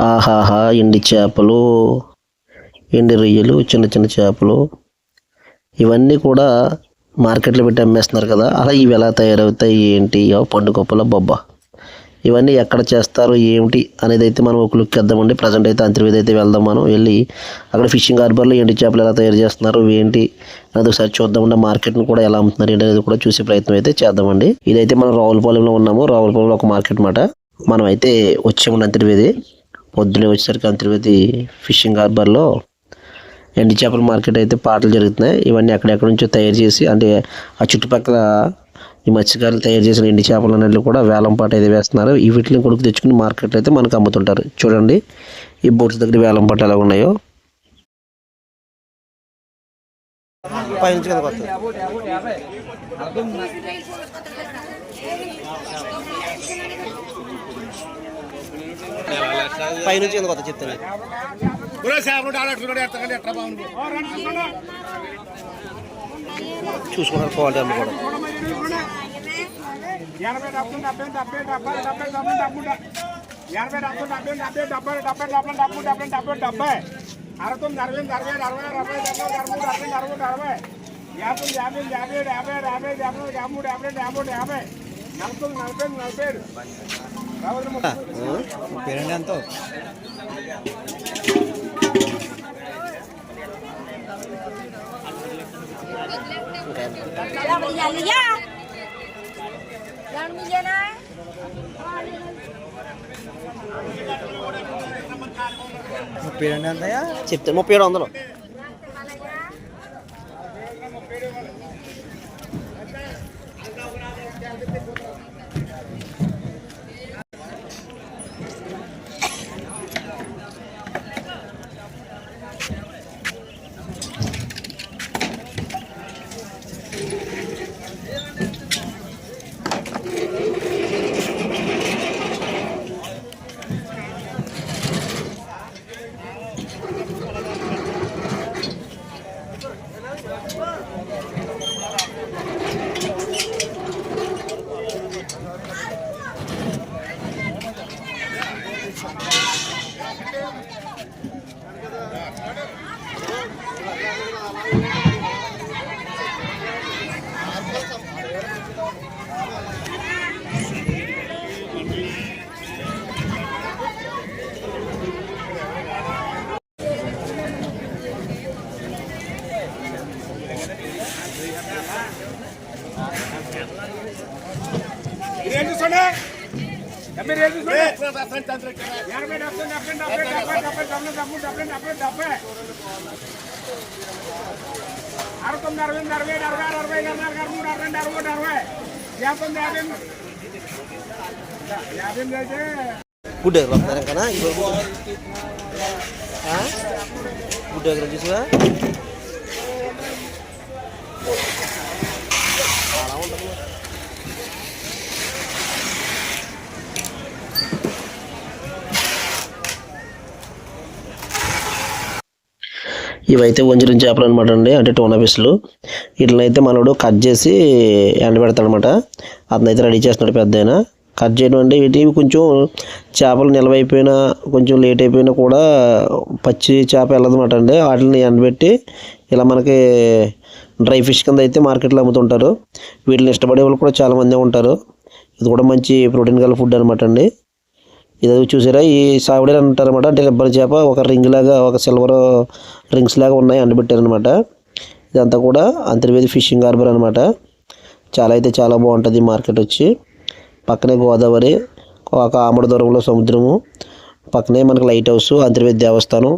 ఆహాహా! ఎండి చేపలు, ఎండి రొయ్యలు, చిన్న చిన్న చేపలు ఇవన్నీ కూడా మార్కెట్‌లో పెట్టి అమ్మేస్తున్నారు కదా! అలా ఇవి ఎలా తయారవుతాయి ఏంటి? పండుగప్పల బొబ్బా! ఇవన్నీ ఎక్కడ చేస్తారు ఏమిటి అనేదైతే మనం ఒక లుక్ ఇద్దామండి. ప్రజెంట్ అయితే అంతర్వేది అయితే వెళ్దాం మనం. వెళ్ళి అక్కడ ఫిషింగ్ హార్బర్‌లో ఎండి చేపలు ఎలా తయారు చేస్తున్నారు ఏంటి అనేది ఒకసారి చూద్దామండి. మార్కెట్‌ని కూడా ఎలా అమ్ముతున్నారు ఏంటి అనేది కూడా చూసే ప్రయత్నం అయితే చేద్దామండి. ఇదైతే మనం రావులపాలెంలో ఉన్నాము. రావులపాలెంలో ఒక మార్కెట్ మాట. మనం అయితే వచ్చామండి అంతర్వేది. పొద్దున్నే వచ్చేసరికి అంతర్వేది ఫిషింగ్ హార్బర్‌లో ఎండి చేపల మార్కెట్ అయితే పాటలు జరుగుతున్నాయి. ఇవన్నీ ఎక్కడెక్కడ నుంచో తయారు చేసి అంటే ఆ చుట్టుపక్కల ఈ మత్స్యకారులు తయారు చేసిన ఎండి చేపలు అన్నింటినీ కూడా వేలం పాట అయితే వేస్తున్నారు. ఈ వీటిని కొడుకు తెచ్చుకుని మార్కెట్లో అయితే మనకు అమ్ముతుంటారు. చూడండి ఈ బోట్స్ దగ్గర వేలం పాట ఎలా ఉన్నాయో. పైనుంచి కొత్త చెప్తాను చూసుకున్నారు క్వాలిటీ అమ్మ కూడా. పేరండి ఎంతో చెప్తే 3700. Udah lah karena ibu udah gratis lah. ఇవైతే వంజరం చేపలు అనమాట అండి. అంటే టోనా ఫిష్లు. వీటినైతే మనోడు కట్ చేసి ఎండబెడతాడు అనమాట. అతనైతే రెడీ చేస్తున్నాడు పెద్ద ఆయన. కట్ చేయడం అంటే వీటి కొంచెం చేపలు నిల్వైపోయినా కొంచెం లేట్ అయిపోయినా కూడా పచ్చి చేప వెళ్ళదన్నమాట అండి. వాటిని ఎండబెట్టి ఇలా మనకి డ్రై ఫిష్ కింద అయితే మార్కెట్లో అమ్ముతుంటారు. వీటిని ఇష్టపడే వాళ్ళు కూడా చాలామంది ఉంటారు. ఇది కూడా మంచి ప్రోటీన్ గల ఫుడ్ అనమాట అండి. ఇది చూసారా ఈ సావిడీలు అంటారనమాట. అంటే రబ్బర్ చేప ఒక రింగ్ లాగా ఒక సిల్వర్ రింగ్స్ లాగా ఉన్నాయి ఎండబెట్టారనమాట. ఇదంతా కూడా అంతర్వేది ఫిషింగ్ హార్బర్ అనమాట. చాలా అయితే చాలా బాగుంటుంది మార్కెట్ వచ్చి. పక్కనే గోదావరి, ఒక ఆమడ దూరంలో సముద్రము, పక్కనే మనకి లైట్ హౌస్, అంతర్వేది దేవస్థానం